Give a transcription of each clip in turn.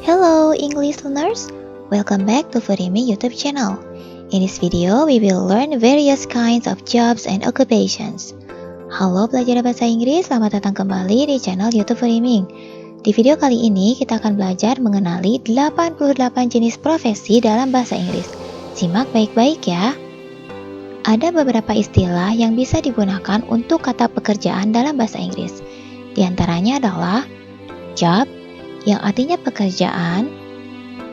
Hello English learners, welcome back to Furimi YouTube channel. In this video, we will learn various kinds of jobs and occupations. Halo pelajar bahasa Inggris, selamat datang kembali di channel YouTube Furimi. Di video kali ini, kita akan belajar mengenali 88 jenis profesi dalam bahasa Inggris. Simak baik-baik ya. Ada beberapa istilah yang bisa digunakan untuk kata pekerjaan dalam bahasa Inggris. Di antaranya adalah job, yang artinya pekerjaan,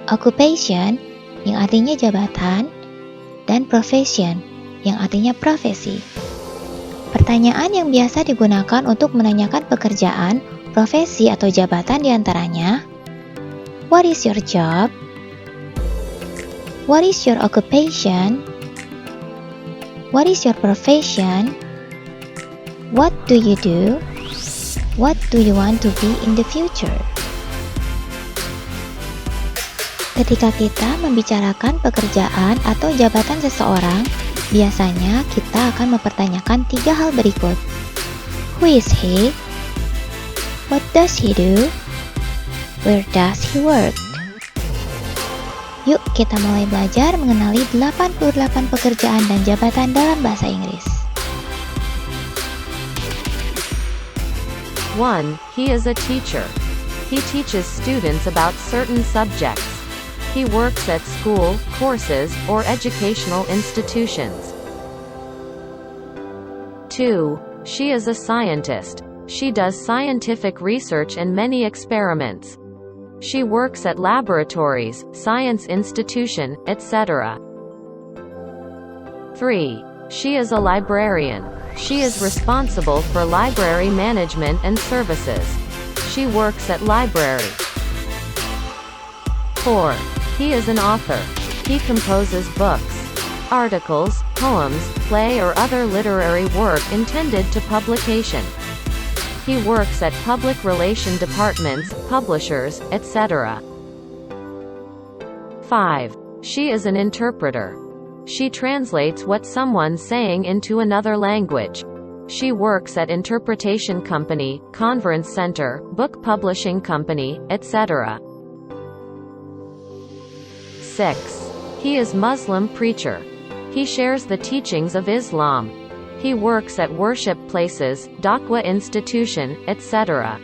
occupation, yang artinya jabatan, dan profession, yang artinya profesi. Pertanyaan yang biasa digunakan untuk menanyakan pekerjaan, profesi, atau jabatan diantaranya: What is your job? What is your occupation? What is your profession? What do you do? What do you want to be in the future? Ketika kita membicarakan pekerjaan atau jabatan seseorang, biasanya kita akan mempertanyakan 3 hal berikut. Who is he? What does he do? Where does he work? Yuk kita mulai belajar mengenali 88 pekerjaan dan jabatan dalam bahasa Inggris. 1. He is a teacher. He teaches students about certain subjects. He works at school, courses, or educational institutions. 2. She is a scientist. She does scientific research and many experiments. She works at laboratories, science institution, etc. 3. She is a librarian. She is responsible for library management and services. She works at library. 4. He is an author. He composes books, articles, poems, play or other literary work intended to publication. He works at public relation departments, publishers, etc. 5. She is an interpreter. She translates what someone's saying into another language. She works at interpretation company, conference center, book publishing company, etc. 6. He is Muslim preacher. He shares the teachings of Islam. He works at worship places, dawah institution, etc.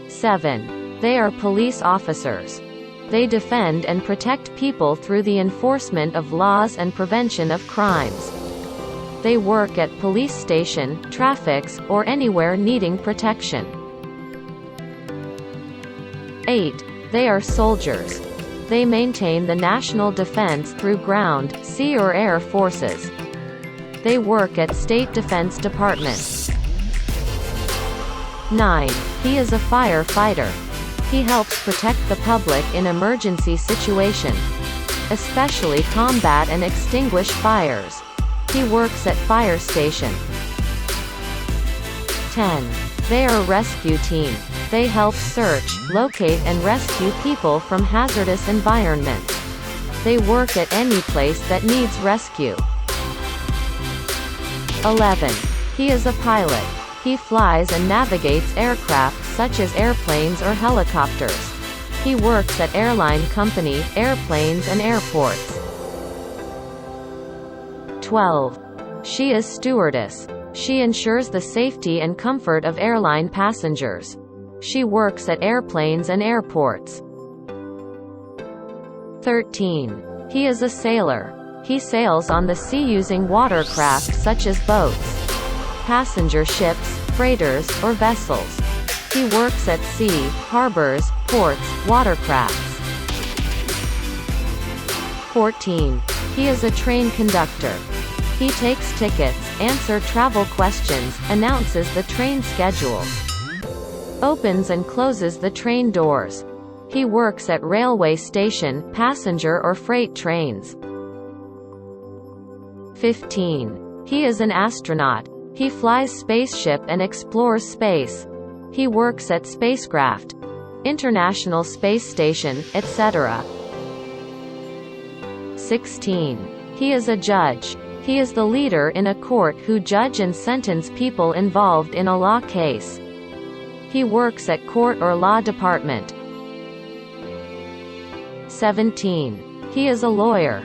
7. They are police officers. They defend and protect people through the enforcement of laws and prevention of crimes. They work at police station, traffics, or anywhere needing protection. 8. They are soldiers. They maintain the national defense through ground, sea or air forces. They work at State Defense Department. 9. He is a firefighter. He helps protect the public in emergency situation, especially combat and extinguish fires. He works at fire station. 10. They are rescue team. They help search, locate and rescue people from hazardous environments. They work at any place that needs rescue. 11. He is a pilot. He flies and navigates aircraft such as airplanes or helicopters. He works at airline company, airplanes and airports. 12. She is stewardess. She ensures the safety and comfort of airline passengers. She works at airplanes and airports. 13. He is a sailor. He sails on the sea using watercraft such as boats, passenger ships, freighters, or vessels. He works at sea, harbors, ports, watercrafts. 14. He is a train conductor. He takes tickets, answers travel questions, announces the train schedule, opens and closes the train doors. He works at railway station, passenger or freight trains. 15. He is an astronaut. He flies spaceship and explores space. He works at spacecraft, International Space Station, etc. 16. He is a judge. He is the leader in a court who judge and sentence people involved in a law case. He works at court or law department. 17. He is a lawyer.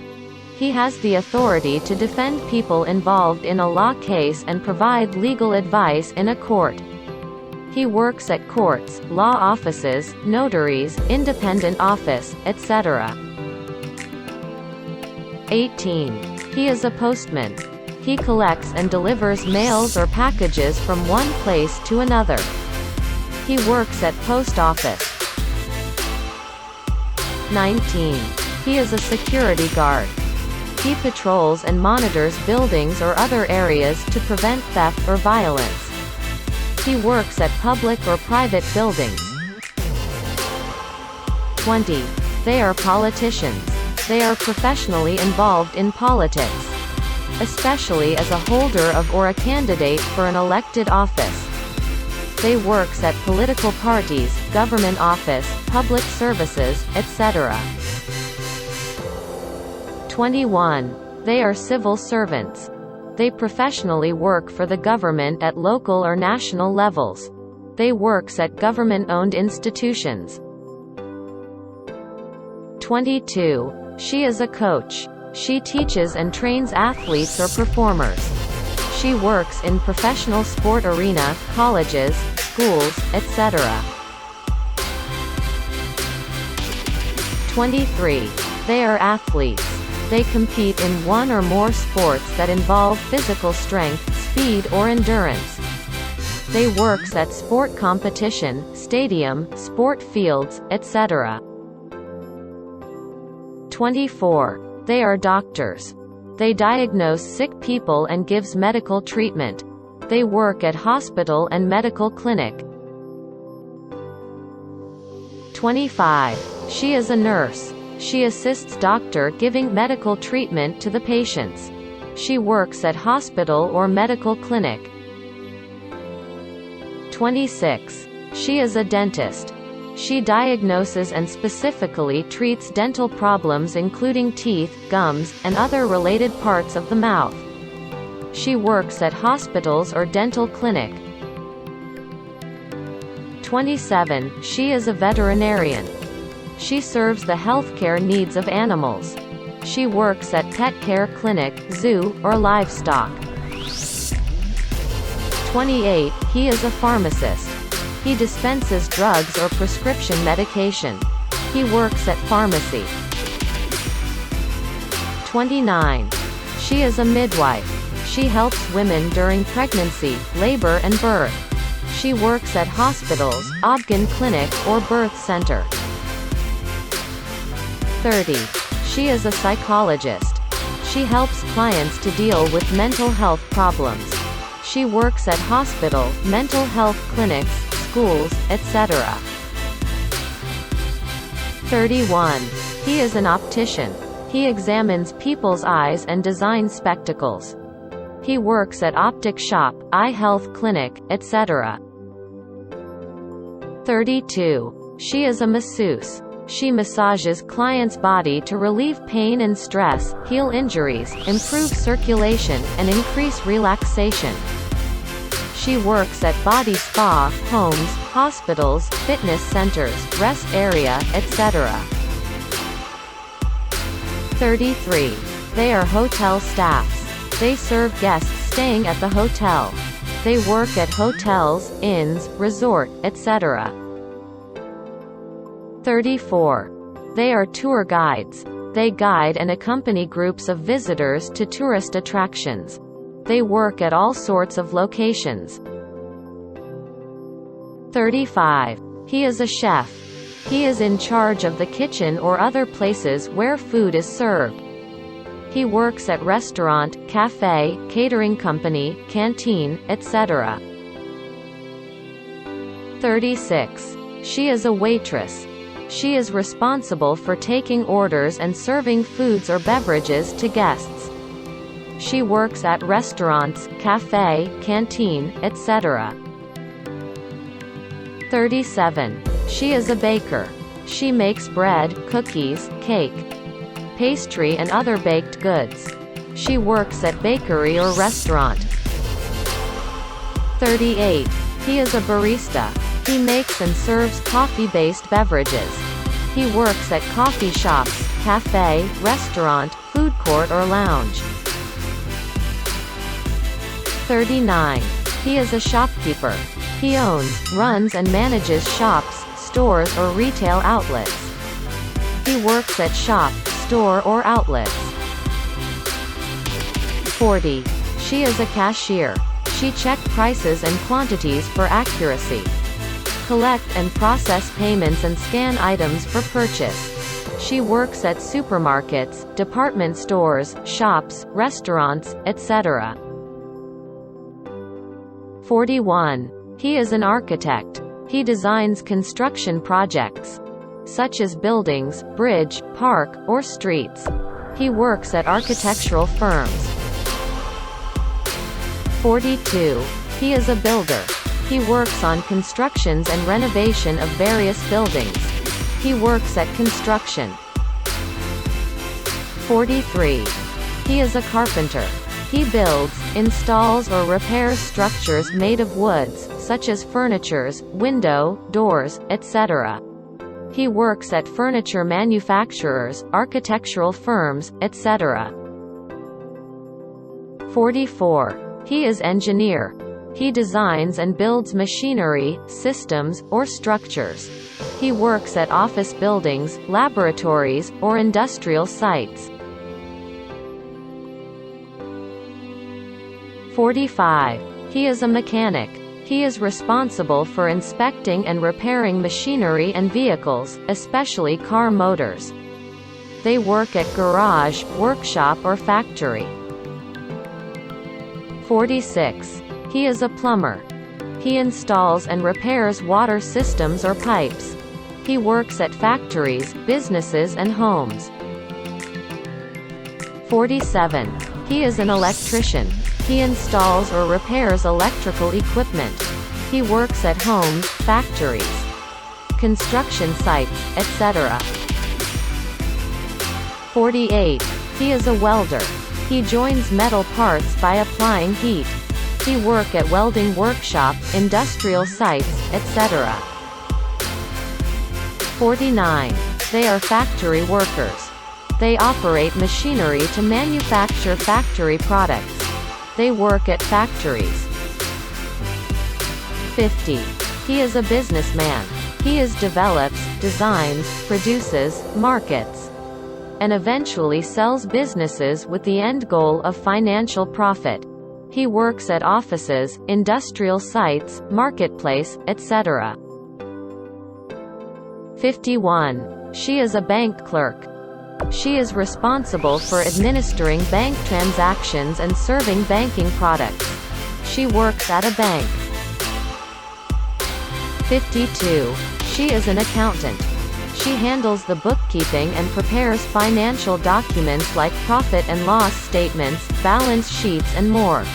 He has the authority to defend people involved in a law case and provide legal advice in a court. He works at courts, law offices, notaries, independent office, etc. 18. He is a postman. He collects and delivers mails or packages from one place to another. He works at post office. 19. He is a security guard. He patrols and monitors buildings or other areas to prevent theft or violence. He works at public or private buildings. 20. They are politicians. They are professionally involved in politics, especially as a holder of or a candidate for an elected office. They works at political parties, government office, public services, etc. 21. They are civil servants. They professionally work for the government at local or national levels. They works at government-owned institutions. 22. She is a coach. She teaches and trains athletes or performers. She works in professional sport arena, colleges, schools, etc. 23. They are athletes. They compete in one or more sports that involve physical strength, speed or endurance. They works at sport competition, stadium, sport fields, etc. 24. They are doctors. They diagnose sick people and gives medical treatment. They work at hospital and medical clinic. 25. She is a nurse. She assists doctor giving medical treatment to the patients. She works at hospital or medical clinic. 26. She is a dentist. She diagnoses and specifically treats dental problems including teeth, gums, and other related parts of the mouth. She works at hospitals or dental clinic. 27. She is a veterinarian. She serves the healthcare needs of animals. She works at pet care clinic, zoo, or livestock. 28. He is a pharmacist. He dispenses drugs or prescription medication. He works at pharmacy. 29. She is a midwife. She helps women during pregnancy, labor and birth. She works at hospitals, Obgyn clinic, or birth center. 30. She is a psychologist. She helps clients to deal with mental health problems. She works at hospital, mental health clinics, schools, etc. 31. He is an optician. He examines people's eyes and designs spectacles. He works at optic shop, eye health clinic, etc. 32. She is a masseuse. She massages clients' body to relieve pain and stress, heal injuries, improve circulation, and increase relaxation. She works at body spa, homes, hospitals, fitness centers, rest area, etc. 33. They are hotel staffs. They serve guests staying at the hotel. They work at hotels, inns, resort, etc. 34. They are tour guides. They guide and accompany groups of visitors to tourist attractions. They work at all sorts of locations. 35. He is a chef. He is in charge of the kitchen or other places where food is served. He works at restaurant, cafe, catering company, canteen, etc. 36. She is a waitress. She is responsible for taking orders and serving foods or beverages to guests. She works at restaurants, cafe, canteen, etc. 37. She is a baker. She makes bread, cookies, cake, pastry and other baked goods. She works at bakery or restaurant. 38. He is a barista. He makes and serves coffee-based beverages. He works at coffee shops, cafe, restaurant, food court or lounge. 39. He is a shopkeeper. He owns, runs and manages shops, stores or retail outlets. He works at shop, store or outlets. 40. She is a cashier. She checks prices and quantities for accuracy. Collect and process payments and scan items for purchase. She works at supermarkets, department stores, shops, restaurants, etc. 41. He is an architect. He designs construction projects, such as buildings, bridge, park, or streets. He works at architectural firms. 42. He is a builder. He works on constructions and renovation of various buildings. He works at construction. 43. He is a carpenter. He builds, installs or repairs structures made of woods, such as furnitures, window, doors, etc. He works at furniture manufacturers, architectural firms, etc. 44. He is engineer. He designs and builds machinery, systems, or structures. He works at office buildings, laboratories, or industrial sites. 45. He is a mechanic. He is responsible for inspecting and repairing machinery and vehicles, especially car motors. They work at garage, workshop or factory. 46. He is a plumber. He installs and repairs water systems or pipes. He works at factories, businesses and homes. 47. He is an electrician. He installs or repairs electrical equipment. He works at homes, factories, construction sites, etc. 48. He is a welder. He joins metal parts by applying heat. He works at welding workshop, industrial sites, etc. 49. They are factory workers. They operate machinery to manufacture factory products. They work at factories. 50. He is a businessman. He develops, designs, produces, markets, and eventually sells businesses with the end goal of financial profit. He works at offices, industrial sites, marketplace, etc. 51. She is a bank clerk. She is responsible for administering bank transactions and serving banking products. She works at a bank. 52. She is an accountant. She handles the bookkeeping and prepares financial documents like profit and loss statements, balance sheets and more.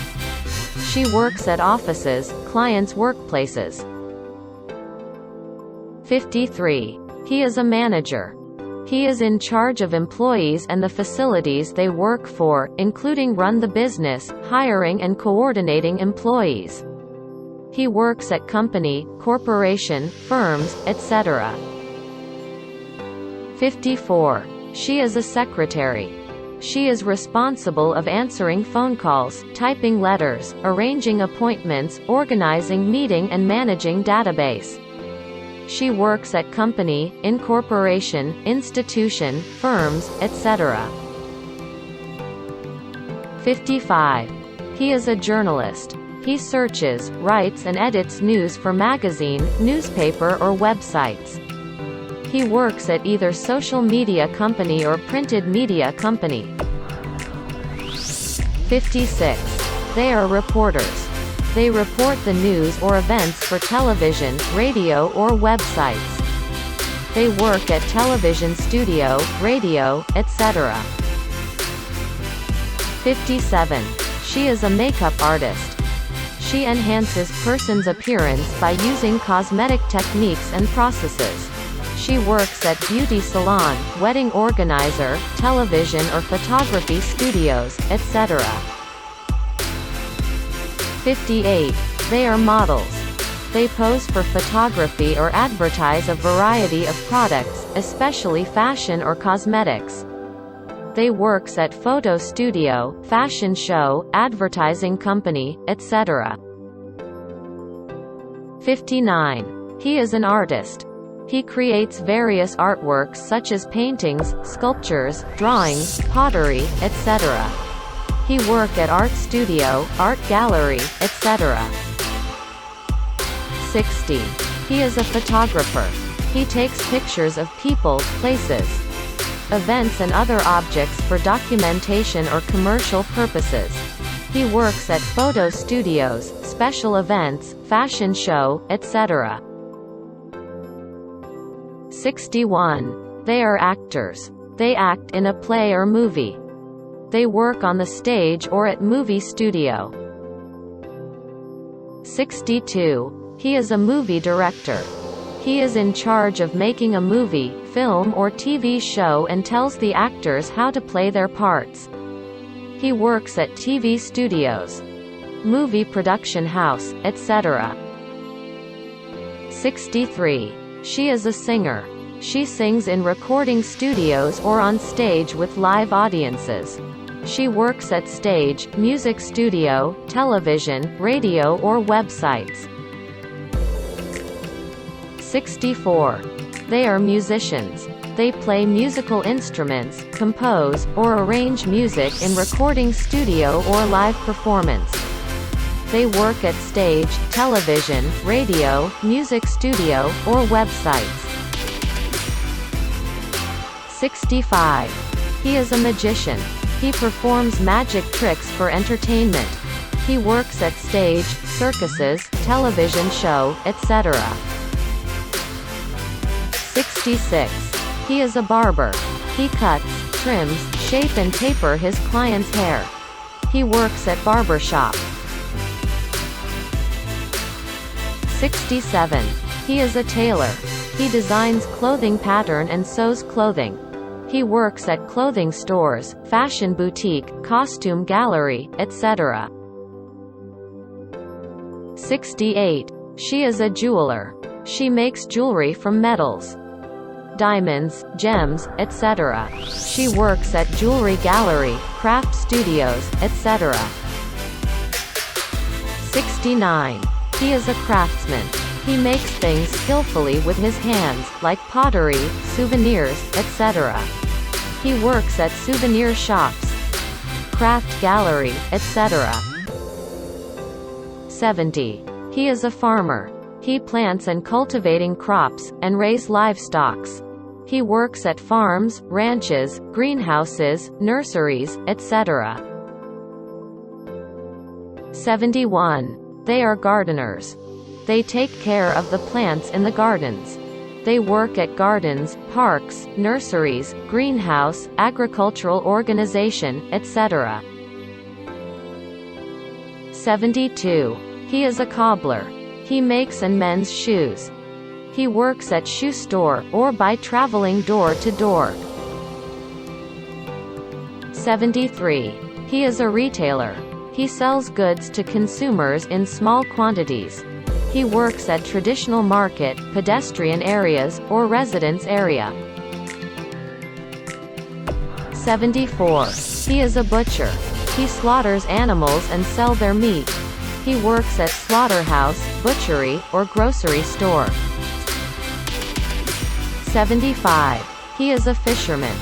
She works at offices, clients' workplaces. 53. He is a manager. He is in charge of employees and the facilities they work for, including run the business, hiring and coordinating employees. He works at company, corporation, firms, etc. 54. She is a secretary. She is responsible of answering phone calls, typing letters, arranging appointments, organizing meeting and managing database. She works at company, incorporation, institution, firms, etc. 55. He is a journalist. He searches, writes and edits news for magazine, newspaper or websites. He works at either social media company or printed media company. 56. They are reporters. They report the news or events for television, radio or websites. They work at television studio, radio, etc. 57. She is a makeup artist. She enhances person's appearance by using cosmetic techniques and processes. She works at beauty salon, wedding organizer, television or photography studios, etc. 58. They are models. They pose for photography or advertise a variety of products, especially fashion or cosmetics. They works at photo studio, fashion show, advertising company, etc. 59. He is an artist. He creates various artworks such as paintings, sculptures, drawings, pottery, etc. He work at art studio, art gallery, etc. 60. He is a photographer. He takes pictures of people, places, events and other objects for documentation or commercial purposes. He works at photo studios, special events, fashion show, etc. 61. They are actors. They act in a play or movie. They work on the stage or at movie studio. 62. He is a movie director. He is in charge of making a movie, film or TV show and tells the actors how to play their parts. He works at TV studios, movie production house, etc. 63. She is a singer. She sings in recording studios or on stage with live audiences. She works at stage, music studio, television, radio or websites. 64. They are musicians. They play musical instruments, compose, or arrange music in recording studio or live performance. They work at stage, television, radio, music studio, or websites. 65. He is a magician. He performs magic tricks for entertainment. He works at stage, circuses, television show, etc. 66. He is a barber. He cuts, trims, shape and taper his client's hair. He works at barber shop. 67. He is a tailor. He designs clothing pattern and sews clothing. He works at clothing stores, fashion boutique, costume gallery, etc. 68. She is a jeweler. She makes jewelry from metals, diamonds, gems, etc. She works at jewelry gallery, craft studios, etc. 69. He is a craftsman. He makes things skillfully with his hands, like pottery, souvenirs, etc. He works at souvenir shops, craft gallery, etc. 70. He is a farmer. He plants and cultivating crops, and raise livestock. He works at farms, ranches, greenhouses, nurseries, etc. 71. They are gardeners. They take care of the plants in the gardens. They work at gardens, parks, nurseries, greenhouse, agricultural organization, etc. 72. He is a cobbler. He makes and mends shoes. He works at shoe store, or by traveling door to door. 73. He is a retailer. He sells goods to consumers in small quantities. He works at traditional market, pedestrian areas, or residence area. 74. He is a butcher. He slaughters animals and sell their meat. He works at slaughterhouse, butchery, or grocery store. 75. He is a fisherman.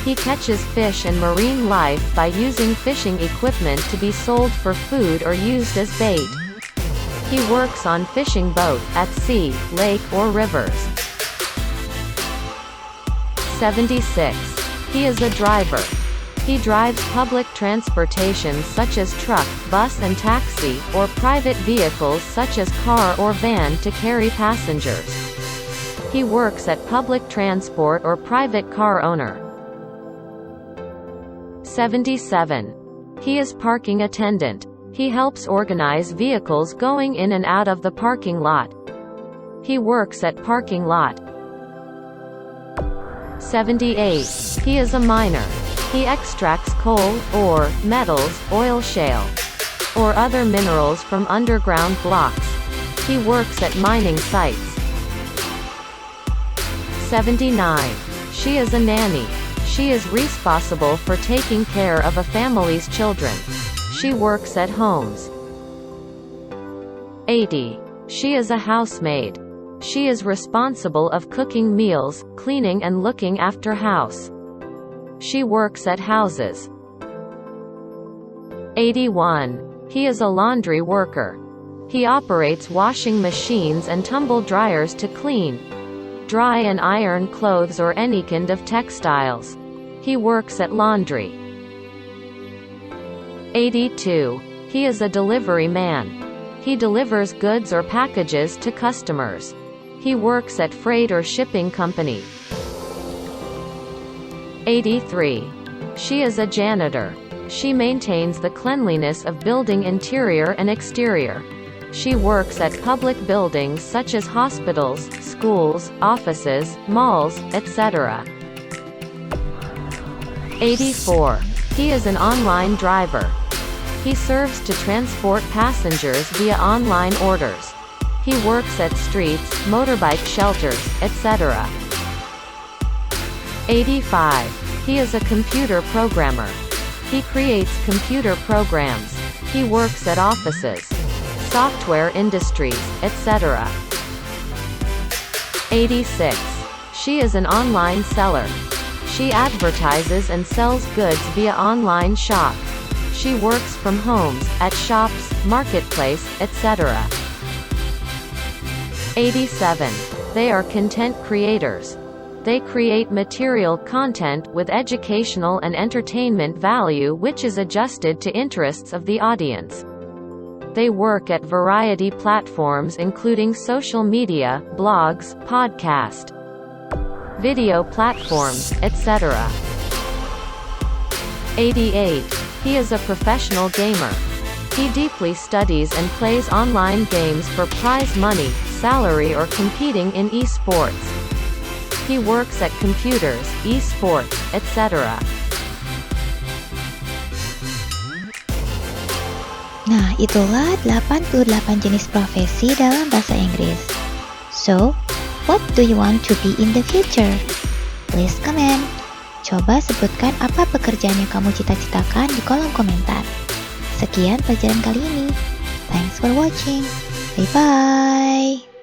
He catches fish and marine life by using fishing equipment to be sold for food or used as bait. He works on fishing boat, at sea, lake or rivers. 76. He is a driver. He drives public transportation such as truck, bus and taxi, or private vehicles such as car or van to carry passengers. He works at public transport or private car owner. 77. He is parking attendant. He helps organize vehicles going in and out of the parking lot. He works at parking lot. 78. He is a miner. He extracts coal, ore, metals, oil shale, or other minerals from underground blocks. He works at mining sites. 79. She is a nanny. She is responsible for taking care of a family's children. She works at homes. 80. She is a housemaid. She is responsible of cooking meals, cleaning and looking after house. She works at houses. 81. He is a laundry worker. He operates washing machines and tumble dryers to clean, dry and iron clothes or any kind of textiles. He works at laundry. 82. He is a delivery man. He delivers goods or packages to customers. He works at freight or shipping company. 83. She is a janitor. She maintains the cleanliness of building interior and exterior. She works at public buildings such as hospitals, schools, offices, malls, etc. 84. He is an online driver. He serves to transport passengers via online orders. He works at streets, motorbike shelters, etc. 85. He is a computer programmer. He creates computer programs. He works at offices, software industries, etc. 86. She is an online seller. She advertises and sells goods via online shop. She works from homes, at shops, marketplace, etc. 87. They are content creators. They create material content with educational and entertainment value which is adjusted to interests of the audience. They work at variety platforms including social media, blogs, podcast, video platforms, etc. 88. He is a professional gamer. He deeply studies and plays online games for prize money, salary or competing in esports. He works at computers, esports, etc. Nah, itulah 88 jenis profesi dalam bahasa Inggris. So, what do you want to be in the future? Please comment. Coba sebutkan apa pekerjaan yang kamu cita-citakan di kolom komentar. Sekian pelajaran kali ini. Thanks for watching. Bye-bye.